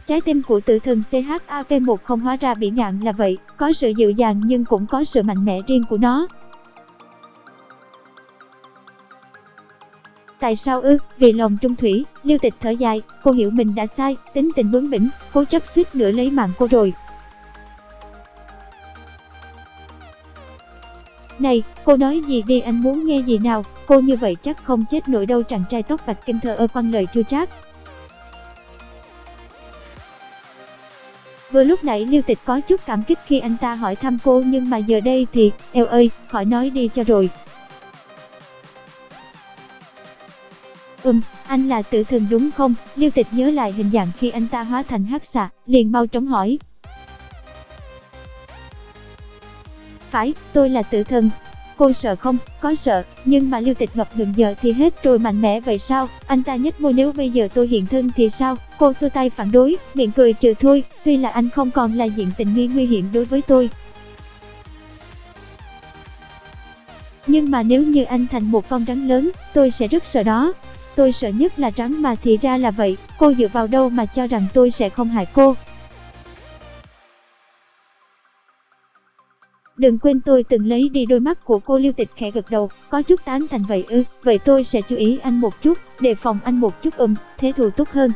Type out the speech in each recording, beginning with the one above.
Trái tim của tử thần CHAV10 hóa ra bị ngạn là vậy, có sự dịu dàng nhưng cũng có sự mạnh mẽ riêng của nó. Tại sao ư? Vì lòng trung thủy. Liêu Tịch thở dài, cô hiểu mình đã sai, tính tình bướng bỉnh, cố chấp suýt nữa lấy mạng cô rồi. Này, cô nói gì đi, anh muốn nghe gì nào? Cô như vậy chắc không chết nổi đâu. Chàng trai tóc bạch Kim thờ ơ quăng lời chua chát. Vừa lúc nãy Liêu Tịch có chút cảm kích khi anh ta hỏi thăm cô, nhưng mà giờ đây thì, eo ơi, khỏi nói đi cho rồi. Anh là tử thần đúng không? Liêu Tịch nhớ lại hình dạng khi anh ta hóa thành hắc xà, liền mau chóng hỏi. Phải, tôi là tử thần. Cô sợ không? Có sợ, nhưng mà Liêu Tịch ngập ngừng, giờ thì hết rồi, mạnh mẽ vậy sao? Anh ta nhếch môi, nếu bây giờ tôi hiện thân thì sao? Cô xua tay phản đối, miệng cười trừ thôi, tuy là anh không còn là diện tình nghi nguy hiểm đối với tôi. Nhưng mà nếu như anh thành một con rắn lớn, tôi sẽ rất sợ đó. Tôi sợ nhất là rắn mà, thì ra là vậy, cô dựa vào đâu mà cho rằng tôi sẽ không hại cô? Đừng quên tôi từng lấy đi đôi mắt của cô. Liêu Tịch khẽ gật đầu, có chút tán thành. Vậy ư? Vậy tôi sẽ chú ý anh một chút, đề phòng anh một chút. Thế thì tốt hơn.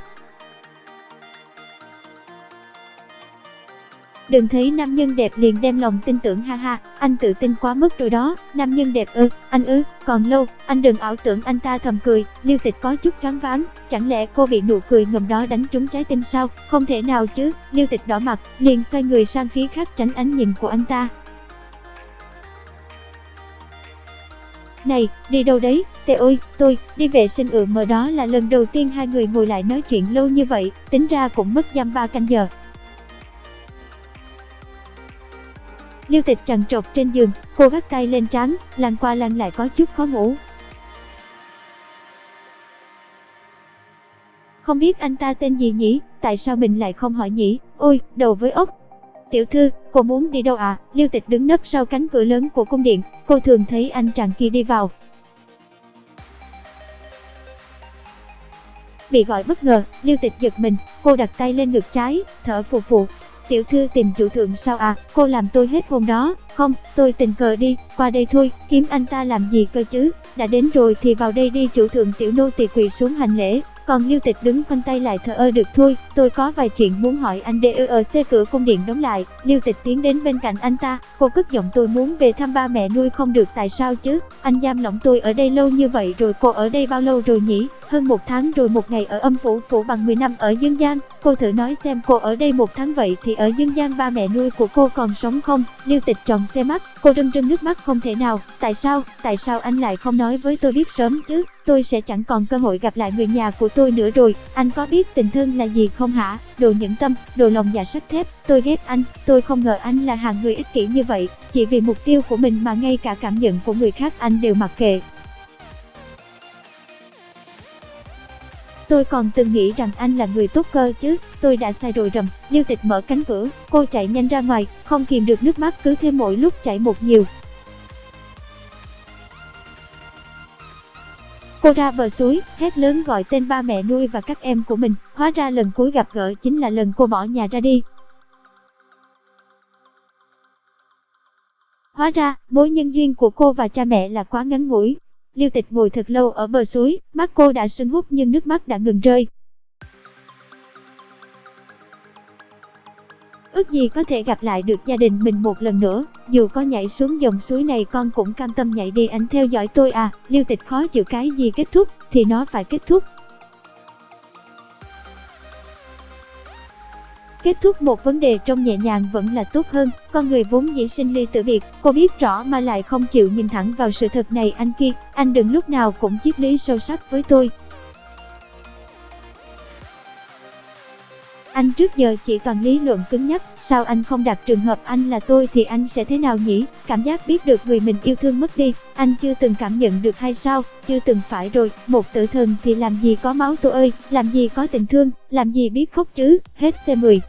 Đừng thấy nam nhân đẹp liền đem lòng tin tưởng, ha ha, anh tự tin quá mức rồi đó. Nam nhân đẹp ư? Anh ư? Còn lâu, anh đừng ảo tưởng. Anh ta thầm cười. Liêu Tịch có chút choáng váng, chẳng lẽ cô bị nụ cười ngầm đó đánh trúng trái tim sao? Không thể nào chứ. Liêu Tịch đỏ mặt, liền xoay người sang phía khác tránh ánh nhìn của anh ta. Này, đi đâu đấy? Ôi, tôi đi vệ sinh. Mà đó là lần đầu tiên hai người ngồi lại nói chuyện lâu như vậy, tính ra cũng mất dăm 3 canh giờ. Liêu Tịch trằn trọc trên giường, cô gác tay lên trán, lăn qua lăn lại có chút khó ngủ. Không biết anh ta tên gì nhỉ? Tại sao mình lại không hỏi nhỉ? Ôi, đầu với ốc. Tiểu thư, cô muốn đi đâu à? Liêu Tịch đứng nấp sau cánh cửa lớn của cung điện, cô thường thấy anh chàng kia đi vào. Bị gọi bất ngờ, Liêu Tịch giật mình, cô đặt tay lên ngực trái, thở phù phù. Tiểu thư tìm chủ thượng sao à? Cô làm tôi hết hồn đó. Không, tôi tình cờ đi qua đây thôi. Kiếm anh ta làm gì cơ chứ? Đã đến rồi thì vào đây đi. Chủ thượng. Tiểu nô tỳ quỳ xuống hành lễ. Còn Liêu Tịch đứng khoanh tay lại thờ ơ. Được thôi, tôi có vài chuyện muốn hỏi anh. Cửa cung điện đóng lại, Liêu Tịch tiến đến bên cạnh anh ta, cô cất giọng, tôi muốn về thăm ba mẹ nuôi. Không được. Tại sao chứ? Anh giam lỏng tôi ở đây lâu như vậy rồi. Cô ở đây bao lâu rồi nhỉ? Hơn 1 tháng rồi. 1 ngày ở âm phủ bằng 10 năm ở dương gian. Cô thử nói xem, cô ở đây 1 tháng, vậy thì ở dương gian ba mẹ nuôi của cô còn sống không? Liêu Tịch tròn xe mắt, cô rưng rưng nước mắt. Không thể nào. Tại sao anh lại không nói với tôi biết sớm chứ? Tôi sẽ chẳng còn cơ hội gặp lại người nhà của tôi nữa rồi. Anh có biết tình thương là gì không hả? Đồ nhẫn tâm, đồ lòng dạ sắt thép. Tôi ghét anh. Tôi không ngờ anh là hạng người ích kỷ như vậy, chỉ vì mục tiêu của mình mà ngay cả cảm nhận của người khác anh đều mặc kệ. Tôi còn từng nghĩ rằng anh là người tốt cơ chứ. Tôi đã sai rồi rầm. Liêu Tịch mở cánh cửa, cô chạy nhanh ra ngoài, không kìm được nước mắt cứ thế mỗi lúc chảy một nhiều. Cô ra bờ suối, hét lớn gọi tên ba mẹ nuôi và các em của mình. Hóa ra lần cuối gặp gỡ chính là lần cô bỏ nhà ra đi. Hóa ra, mối nhân duyên của cô và cha mẹ là quá ngắn ngủi. Liêu Tịch ngồi thật lâu ở bờ suối, mắt cô đã sưng húp nhưng nước mắt đã ngừng rơi. Ước gì có thể gặp lại được gia đình mình một lần nữa, dù có nhảy xuống dòng suối này con cũng cam tâm nhảy đi. Anh theo dõi tôi à? Liêu Tịch khó chịu, cái gì kết thúc thì nó phải kết thúc. Kết thúc một vấn đề trông nhẹ nhàng vẫn là tốt hơn. Con người vốn dĩ sinh ly tử biệt, cô biết rõ mà lại không chịu nhìn thẳng vào sự thật này. Anh kia, anh đừng lúc nào cũng triết lý sâu sắc với tôi. Anh trước giờ chỉ toàn lý luận cứng nhắc, sao anh không đặt trường hợp anh là tôi thì anh sẽ thế nào nhỉ? Cảm giác biết được người mình yêu thương mất đi, anh chưa từng cảm nhận được hay sao? Chưa từng phải rồi, một tử thần thì làm gì có máu tôi ơi, làm gì có tình thương, làm gì biết khóc chứ? Hết C10.